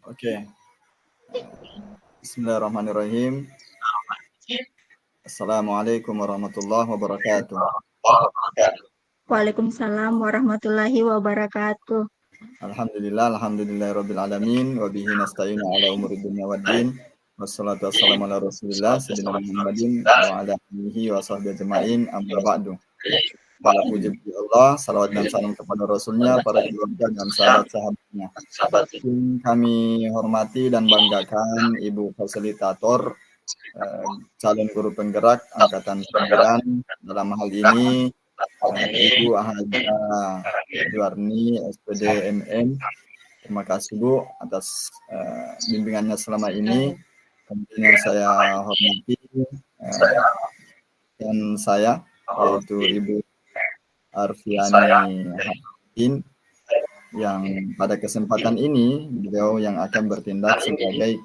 Oke. Bismillahirrahmanirrahim. Assalamualaikum warahmatullahi wabarakatuh. Waalaikumsalam warahmatullahi wabarakatuh. Alhamdulillahirabbil alamin wa bihi nasta'inu ala umuri dunya waddin. Wassalatu wassalamu ala Rasulillah sayyidina Muhammadin wa ala alihi wa sahbihi ajma'in. Amma ba'du. Para puji bagi Allah, salawat dan salam kepada Rasulnya, para keluarga dan sahabat-sahabatnya. Kami hormati dan banggakan Ibu Fasilitator calon guru penggerak Angkatan 9 dalam hal ini Ibu Haja Juwarni SPD MM. Terima kasih Bu atas bimbingannya selama ini. Tentunya saya hormati dan saya yaitu Ibu Arfiani Hadin, yang pada kesempatan ini beliau yang akan bertindak sebagai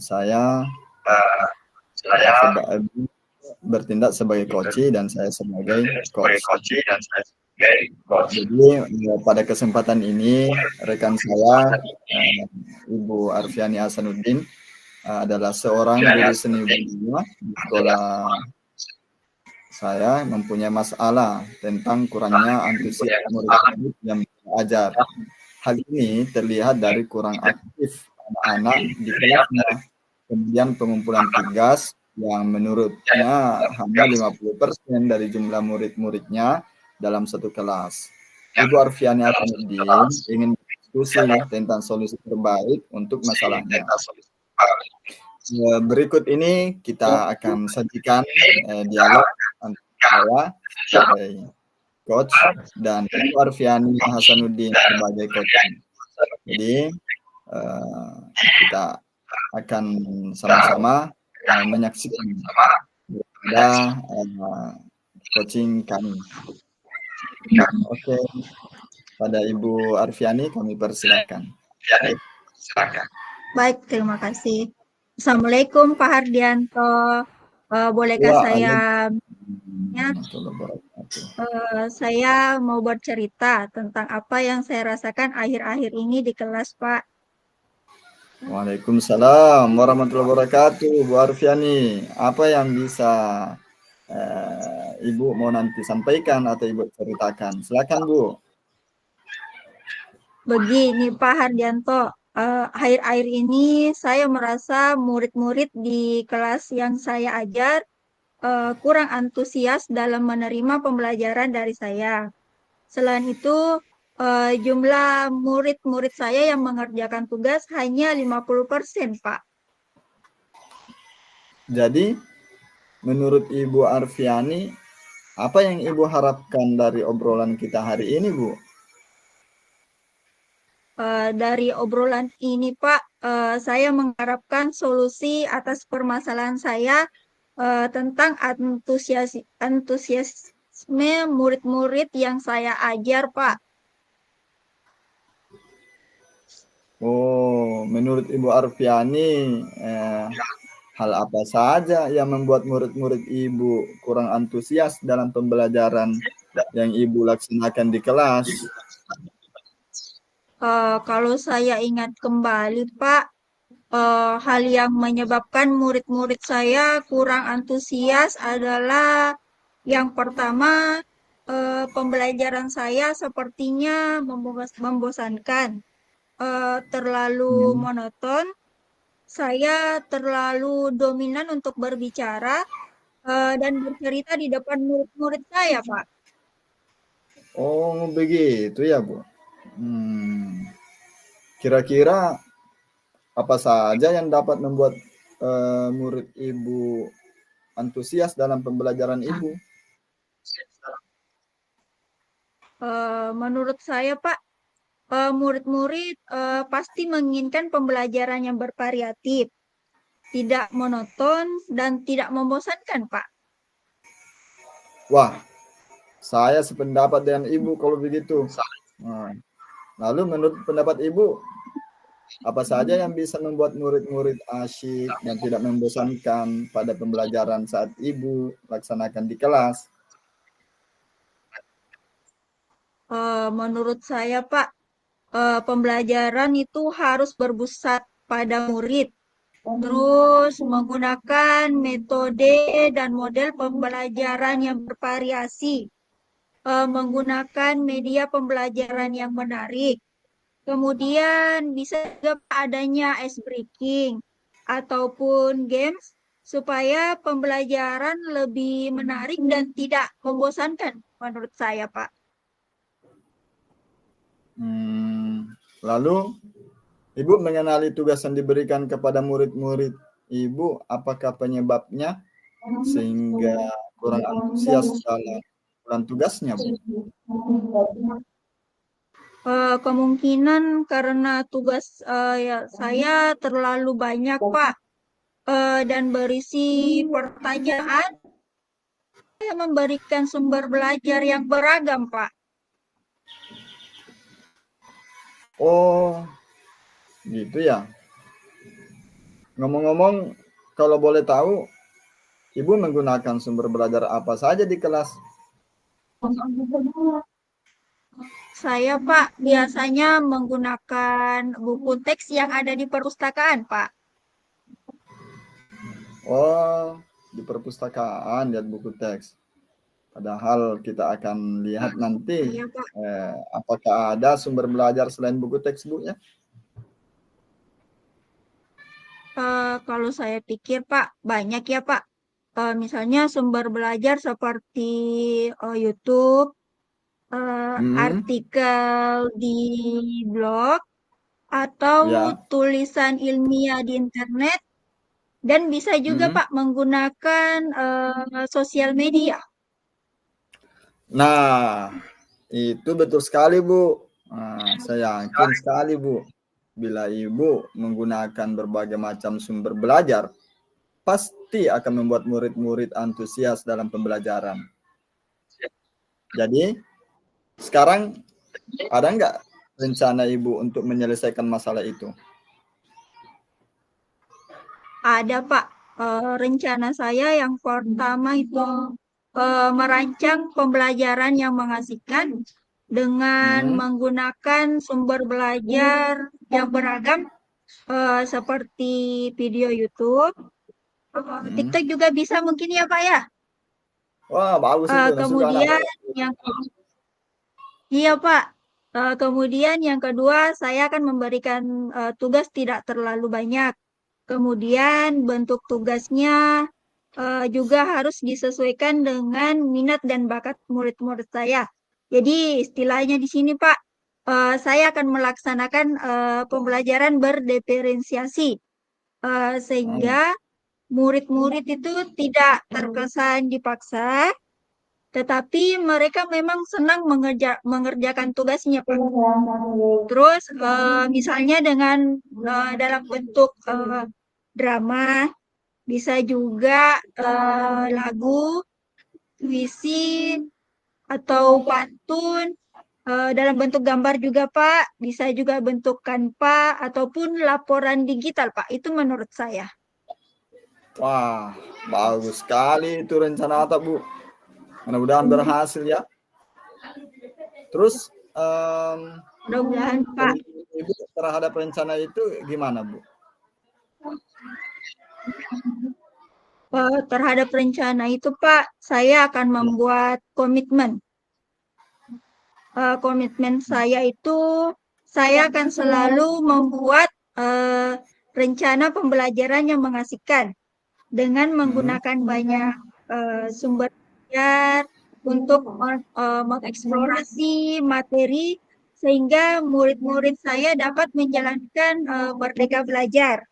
saya bertindak sebagai coach dan saya sebagai coach. Jadi pada kesempatan ini rekan saya Ibu Arfiani Hasanuddin adalah seorang guru seni budaya di sekolah. Saya mempunyai masalah tentang kurangnya antusias murid-murid yang belajar. Hal ini terlihat dari kurang aktif anak-anak di kelasnya. Kemudian pengumpulan tugas yang menurutnya hanya 50% dari jumlah murid-muridnya dalam satu kelas. Ibu Arfiani Hasanuddin ingin berdiskusi tentang solusi terbaik untuk masalahnya. Berikut ini kita akan sajikan dialog antara saya, coach, dan Ibu Arfiani Hasanuddin sebagai coach. Jadi kita akan sama-sama menyaksikan coaching kami. Oke, pada Ibu Arfiani kami persilakan. Baik, terima kasih. Assalamualaikum Pak Hardianto. Bolehkah saya mau bercerita tentang apa yang saya rasakan akhir-akhir ini di kelas, Pak. Waalaikumsalam warahmatullahi wabarakatuh, Bu Arfiani. Apa yang bisa Ibu mau nanti sampaikan atau Ibu ceritakan? Silakan, Bu. Begini Pak Hardianto, akhir-akhir ini saya merasa murid-murid di kelas yang saya ajar kurang antusias dalam menerima pembelajaran dari saya. Selain itu, jumlah murid-murid saya yang mengerjakan tugas hanya 50%, Pak. Jadi, menurut Ibu Arfiani, apa yang Ibu harapkan dari obrolan kita hari ini, Bu? Dari obrolan ini, Pak, saya mengharapkan solusi atas permasalahan saya tentang antusiasme murid-murid yang saya ajar, Pak. Oh, menurut Ibu Arfiani, hal apa saja yang membuat murid-murid Ibu kurang antusias dalam pembelajaran yang Ibu laksanakan di kelas? Kalau saya ingat kembali, Pak, hal yang menyebabkan murid-murid saya kurang antusias adalah yang pertama, pembelajaran saya sepertinya membosankan, terlalu monoton, saya terlalu dominan untuk berbicara dan bercerita di depan murid-murid saya, Pak. Oh, begitu ya, Bu. Kira-kira apa saja yang dapat membuat murid Ibu antusias dalam pembelajaran Ibu? Menurut saya, Pak, murid-murid pasti menginginkan pembelajaran yang bervariatif, tidak monoton, dan tidak membosankan, Pak. Wah, saya sependapat dengan Ibu kalau begitu. Nah, lalu menurut pendapat Ibu, apa saja yang bisa membuat murid-murid asyik dan tidak membosankan pada pembelajaran saat Ibu laksanakan di kelas? Menurut saya, Pak, pembelajaran itu harus berpusat pada murid. Terus menggunakan metode dan model pembelajaran yang bervariasi, menggunakan media pembelajaran yang menarik. Kemudian bisa juga adanya ice breaking ataupun games supaya pembelajaran lebih menarik dan tidak membosankan menurut saya, Pak. Lalu Ibu mengenali tugas yang diberikan kepada murid-murid Ibu, apakah penyebabnya sehingga kurang antusias dalam tugasnya, Bu? Kemungkinan karena tugas ya, saya terlalu banyak, Pak, dan berisi pertanyaan yang memberikan sumber belajar yang beragam, Pak. Oh, gitu ya. Ngomong-ngomong, kalau boleh tahu, Ibu menggunakan sumber belajar apa saja di kelas? Saya, Pak, biasanya menggunakan buku teks yang ada di perpustakaan, Pak. Oh, di perpustakaan lihat buku teks. Padahal kita akan lihat nanti Iya, Pak. apakah ada sumber belajar selain buku teks, Bu, ya? Kalau saya pikir, Pak, banyak ya, Pak. Misalnya sumber belajar seperti YouTube, Hmm, artikel di blog, atau ya. tulisan ilmiah di internet, dan bisa juga, Hmm. Pak, menggunakan sosial media. Nah, itu betul sekali, Bu. Nah, saya yakin sekali, Bu. Bila Ibu menggunakan berbagai macam sumber belajar, pasti akan membuat murid-murid antusias dalam pembelajaran. Jadi, sekarang ada nggak rencana Ibu untuk menyelesaikan masalah itu? Ada, Pak. Rencana saya yang pertama itu merancang pembelajaran yang mengasihkan dengan Hmm, menggunakan sumber belajar yang beragam seperti video YouTube, hmm. TikTok juga bisa mungkin ya, Pak ya. Wah, bagus itu. Nah, suka anak Kemudian saya. yang iya, Pak. Kemudian yang kedua saya akan memberikan tugas tidak terlalu banyak. Kemudian bentuk tugasnya juga harus disesuaikan dengan minat dan bakat murid-murid saya. Jadi istilahnya di sini, Pak, saya akan melaksanakan pembelajaran berdiferensiasi Hmm. sehingga murid-murid itu tidak terkesan dipaksa, tetapi mereka memang senang mengerjakan tugasnya, Pak. Terus misalnya dengan dalam bentuk drama, bisa juga lagu, puisi, atau pantun, dalam bentuk gambar juga, Pak. Bisa juga bentuk Canva ataupun laporan digital, Pak. Itu menurut saya. Wah, bagus sekali itu rencana Ata, Bu. Mudah-mudahan berhasil ya. Terus Mudah-mudahan, Pak. komitmen Ibu terhadap rencana itu gimana, Bu? Terhadap rencana itu, Pak, saya akan Ya. membuat komitmen. Komitmen saya itu, saya akan selalu membuat rencana pembelajaran yang mengasihkan dengan Hmm. menggunakan banyak sumber belajar untuk mengeksplorasi materi sehingga murid-murid saya dapat menjalankan merdeka belajar.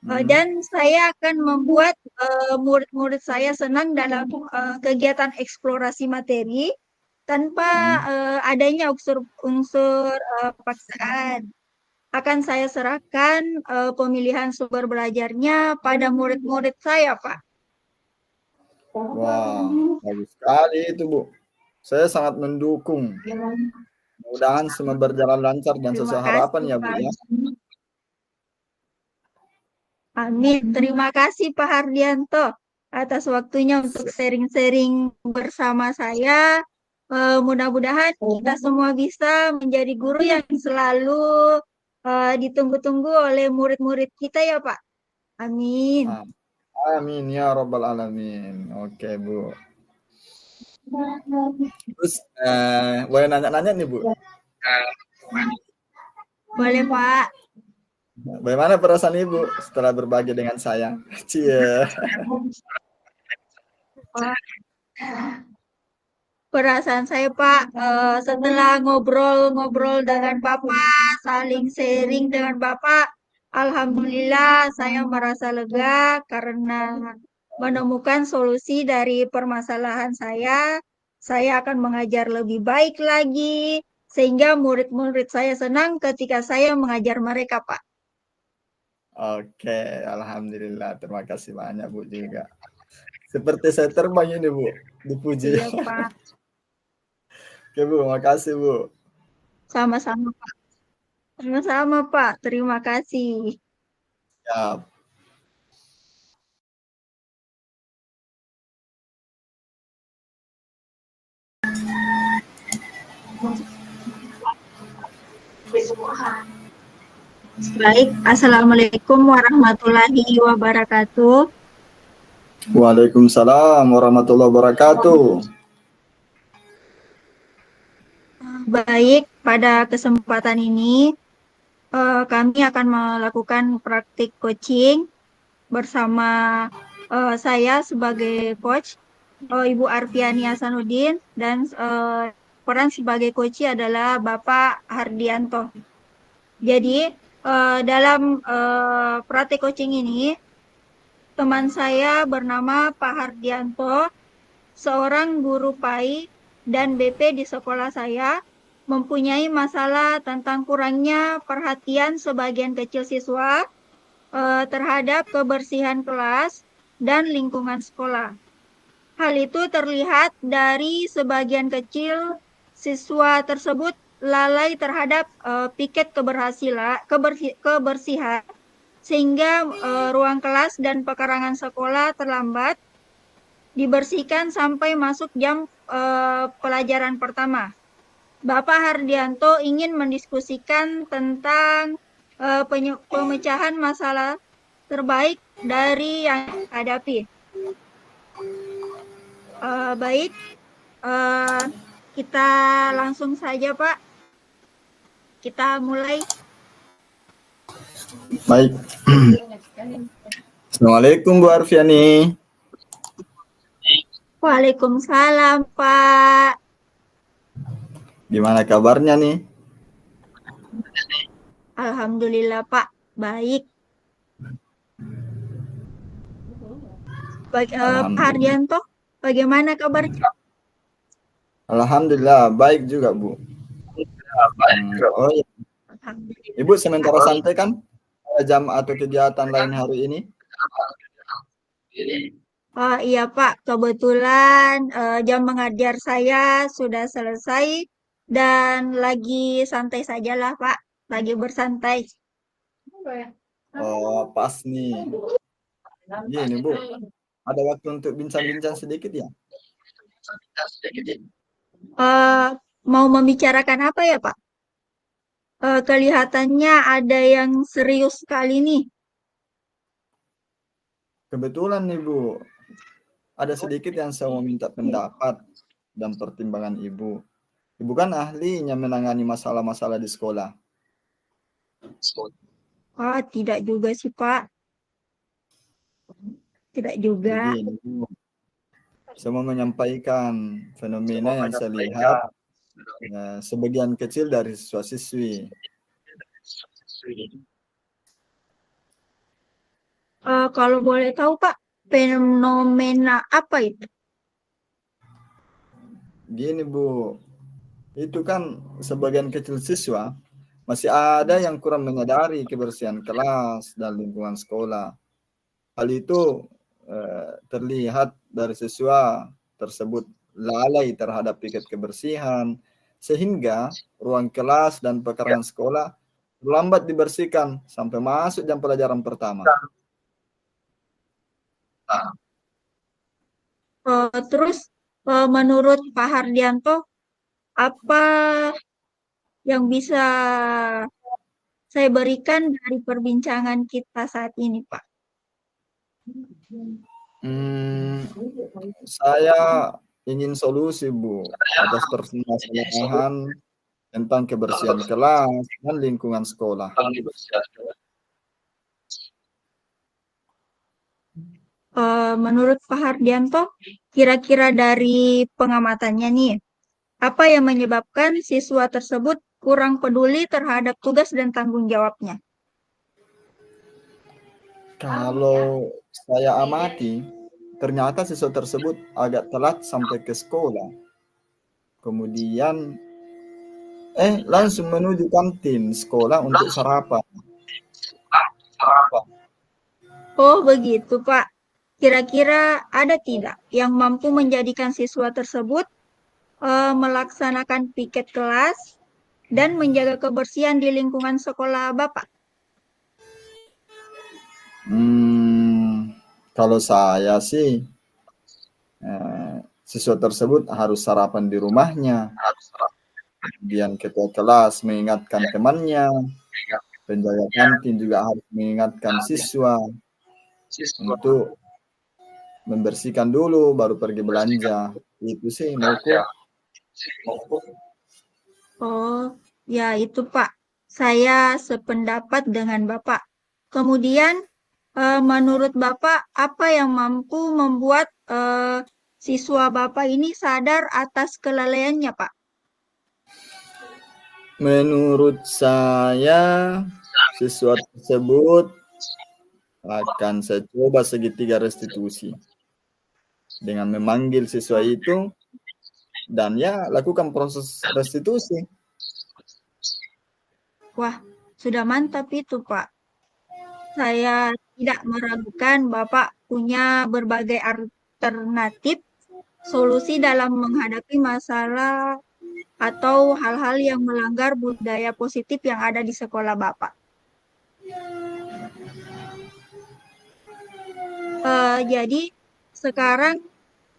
Hmm. Dan saya akan membuat murid-murid saya senang dalam kegiatan eksplorasi materi tanpa Hmm. adanya unsur paksaan. Akan saya serahkan pemilihan sumber belajarnya pada murid-murid saya, Pak. Wah, bagus sekali itu, Bu. Saya sangat mendukung. Mudah-mudahan semua berjalan lancar dan Terima sesuai harapan kasih, ya, Bu Pak. ya. Amin. Terima kasih Pak Hardianto atas waktunya untuk sharing-sharing bersama saya. Mudah-mudahan kita semua bisa menjadi guru yang selalu ditunggu-tunggu oleh murid-murid kita ya Pak. Amin. Amin ya rabbal alamin. Oke, Bu. Terus boleh nanya-nanya nih, Bu. Boleh Pak. Bagaimana perasaan Ibu setelah berbagi dengan saya? Cie. Perasaan saya Pak, setelah ngobrol-ngobrol dengan Bapak, saling sharing dengan Bapak, Alhamdulillah saya merasa lega karena menemukan solusi dari permasalahan saya. Saya akan mengajar lebih baik lagi, sehingga murid-murid saya senang ketika saya mengajar mereka, Pak. Oke, alhamdulillah. Terima kasih banyak, Bu juga. Seperti saya terbang ini, Bu, dipuji. Iya, Pak. Oke, Bu, makasih, Bu. Sama-sama, Pak. Sama-sama, Pak. Terima kasih. Siap. Baik, Assalamualaikum warahmatullahi wabarakatuh. Waalaikumsalam warahmatullahi wabarakatuh. Baik, pada kesempatan ini kami akan melakukan praktik coaching bersama saya sebagai coach, Ibu Arfiani Hasanuddin, dan peran sebagai coach adalah Bapak Hardianto. Jadi, dalam praktik coaching ini, teman saya bernama Pak Hardianto, seorang guru PAI dan BP di sekolah saya, mempunyai masalah tentang kurangnya perhatian sebagian kecil siswa terhadap kebersihan kelas dan lingkungan sekolah. Hal itu terlihat dari sebagian kecil siswa tersebut lalai terhadap piket kebersihan, sehingga ruang kelas dan pekarangan sekolah terlambat dibersihkan sampai masuk jam pelajaran pertama. Bapak Hardianto ingin mendiskusikan tentang pemecahan masalah terbaik dari yang hadapi. Baik, kita langsung saja Pak. Kita mulai. Baik. Assalamualaikum Bu Arfiani. Waalaikumsalam Pak. Gimana kabarnya nih? Alhamdulillah Pak, baik. Pak Hardianto, bagaimana kabarnya? Alhamdulillah, baik juga Bu. Oh iya. Ibu sementara santai kan? Jam atau kegiatan lain hari ini? Oh iya Pak, kebetulan jam mengajar saya sudah selesai dan lagi santai sajalah Pak, lagi bersantai. Oh, pas nih. Gini Bu, ada waktu untuk bincang-bincang sedikit ya? Mau membicarakan apa ya Pak? Kelihatannya ada yang serius sekali nih. Kebetulan nih Bu, ada sedikit yang saya mau minta pendapat dan pertimbangan Ibu. Ibu kan ahlinya menangani masalah-masalah di sekolah. Tidak juga sih Pak. Tidak juga. Jadi Ibu, saya mau menyampaikan fenomena yang saya lihat sebagian kecil dari siswa-siswi. Kalau boleh tahu Pak, fenomena apa itu? Gini Bu, itu kan sebagian kecil siswa masih ada yang kurang menyadari kebersihan kelas dan lingkungan sekolah. Hal itu terlihat dari siswa tersebut lalai terhadap piket kebersihan, sehingga ruang kelas dan pekarangan sekolah lambat dibersihkan sampai masuk jam pelajaran pertama. Terus menurut Pak Hardianto, apa yang bisa saya berikan dari perbincangan kita saat ini, Pak? Saya ingin solusi, Bu, atas permasalahan tentang kebersihan kelas dan lingkungan sekolah. Menurut Pak Hardianto, kira-kira dari pengamatannya nih, apa yang menyebabkan siswa tersebut kurang peduli terhadap tugas dan tanggung jawabnya? Kalau saya amati, ternyata siswa tersebut agak telat sampai ke sekolah. Kemudian langsung menuju kantin sekolah untuk sarapan. Oh, begitu, Pak. Kira-kira ada tidak yang mampu menjadikan siswa tersebut melaksanakan piket kelas dan menjaga kebersihan di lingkungan sekolah Bapak? Kalau saya sih, siswa tersebut harus sarapan di rumahnya. Kemudian ketua kelas mengingatkan temannya, penjaga kantin juga harus mengingatkan siswa untuk membersihkan dulu baru pergi belanja. Itu sih mauku. Oh, ya itu Pak. Saya sependapat dengan Bapak. Kemudian, menurut Bapak, apa yang mampu membuat siswa Bapak ini sadar atas kelalaiannya, Pak? Menurut saya, siswa tersebut akan saya coba segitiga restitusi dengan memanggil siswa itu dan ya lakukan proses restitusi. Wah, sudah mantap itu, Pak. Saya tidak meragukan Bapak punya berbagai alternatif solusi dalam menghadapi masalah atau hal-hal yang melanggar budaya positif yang ada di sekolah Bapak. Jadi sekarang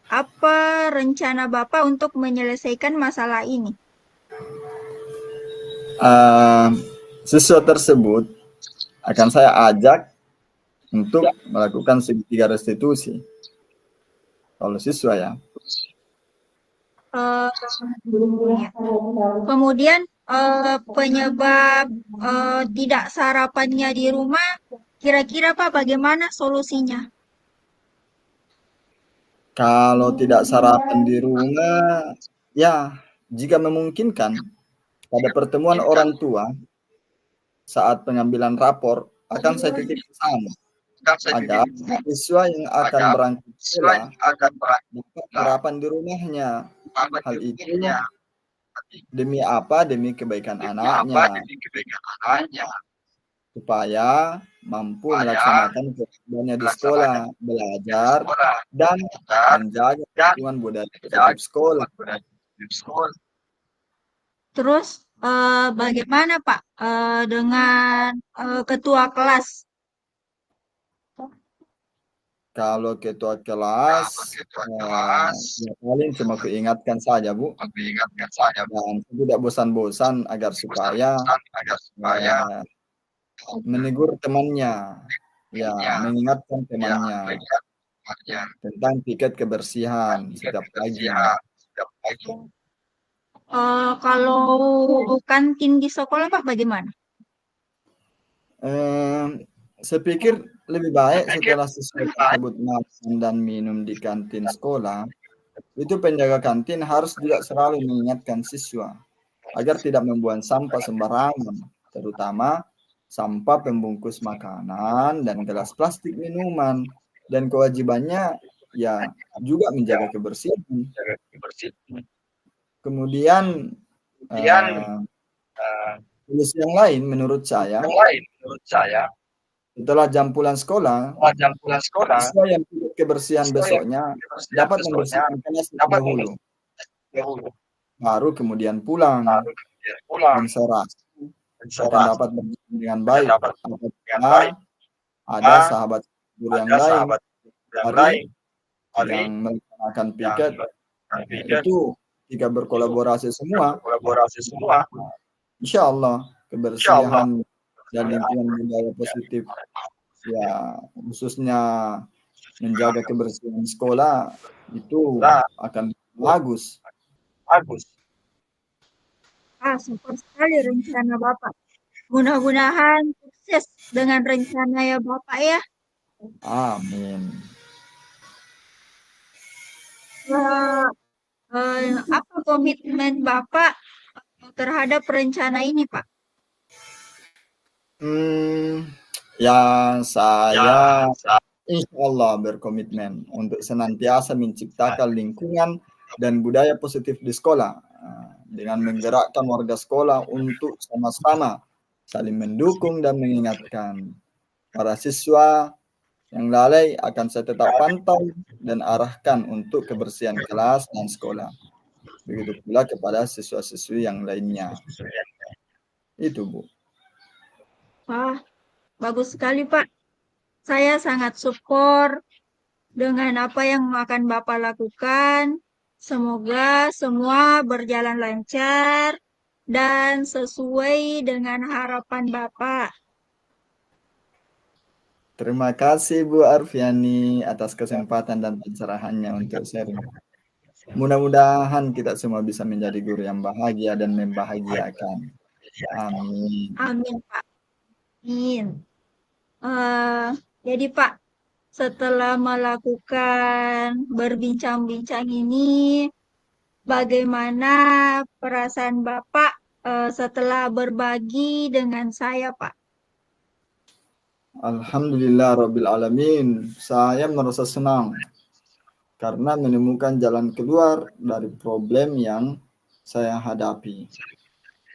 apa rencana Bapak untuk menyelesaikan masalah ini? Siswa tersebut akan saya ajak untuk melakukan segitiga restitusi. Kalau siswa ya. Kemudian penyebab tidak sarapannya di rumah, kira-kira Pak bagaimana solusinya? Kalau tidak sarapan di rumah, ya jika memungkinkan pada pertemuan orang tua saat pengambilan rapor akan saya titip ke sana agar siswa yang akan berangkat sekolah dapat sarapan di rumahnya. Hal itu demi apa? Demi kebaikan anaknya, supaya mampu melaksanakan kewajibannya di sekolah, belajar dan menjaga lingkungan budaya terhadap sekolah. Terus bagaimana Pak dengan ketua kelas? Kalau ketua kelas, ya paling cuma kuingatkan saja, Bu. Dan tidak bosan-bosan agar supaya menegur temannya, ya mengingatkan temannya tentang piket kebersihan setiap pagi. Kalau kantin di sekolah Pak bagaimana? Saya pikir lebih baik setelah siswa tersebut makan dan minum di kantin sekolah, itu penjaga kantin harus juga selalu mengingatkan siswa agar tidak membuang sampah sembarangan, terutama sampah pembungkus makanan dan gelas plastik minuman. Dan kewajibannya ya juga menjaga kebersihan. Kemudian solusi yang lain menurut saya, setelah jam pulang sekolah, siswa yang kebersihan besoknya dapat membersihkan kelas dahulu, baru kemudian pulang. Dan saya rasa akan dapat berjalan dengan baik apabila ada sahabat guru yang lain hari yang melaksanakan piket, itu jika berkolaborasi semua, insya Allah kebersihan dan lingkungan budaya positif, ya khususnya menjaga kebersihan sekolah itu akan bagus. Super sekali rencana Bapak. Mudah-mudahan sukses dengan rencana ya Bapak ya. Amin. Apa komitmen Bapak terhadap rencana ini, Pak? Ya saya insya Allah berkomitmen untuk senantiasa menciptakan lingkungan dan budaya positif di sekolah dengan menggerakkan warga sekolah untuk sama-sama saling mendukung dan mengingatkan. Para siswa yang lalai akan saya tetap pantau dan arahkan untuk kebersihan kelas dan sekolah. Begitu pula kepada siswa-siswi yang lainnya. Itu, Bu. Wah, bagus sekali, Pak. Saya sangat support dengan apa yang akan Bapak lakukan. Semoga semua berjalan lancar dan sesuai dengan harapan Bapak. Terima kasih Bu Arfiani atas kesempatan dan pencerahannya untuk sharing. Mudah-mudahan kita semua bisa menjadi guru yang bahagia dan membahagiakan. Amin. Amin, Pak. Amin. Jadi Pak, setelah melakukan berbincang-bincang ini, bagaimana perasaan Bapak setelah berbagi dengan saya, Pak? Alhamdulillah Rabbil Alamin. Saya merasa senang karena menemukan jalan keluar dari problem yang saya hadapi.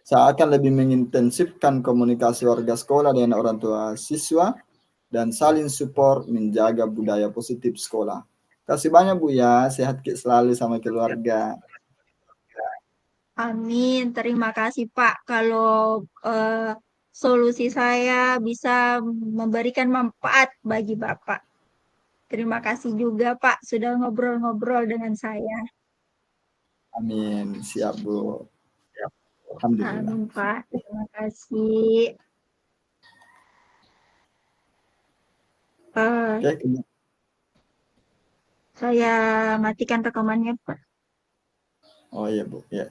Saya akan lebih mengintensifkan komunikasi warga sekolah dengan orang tua siswa dan saling support menjaga budaya positif sekolah. Kasih banyak Bu ya, sehat selalu sama keluarga. Amin, terima kasih Pak. Kalau solusi saya bisa memberikan manfaat bagi Bapak. Terima kasih juga Pak sudah ngobrol-ngobrol dengan saya. Amin, siap Bu. Alhamdulillah. Amin Pak, terima kasih. Oke, Saya matikan rekamannya Pak. oh iya Bu, ya.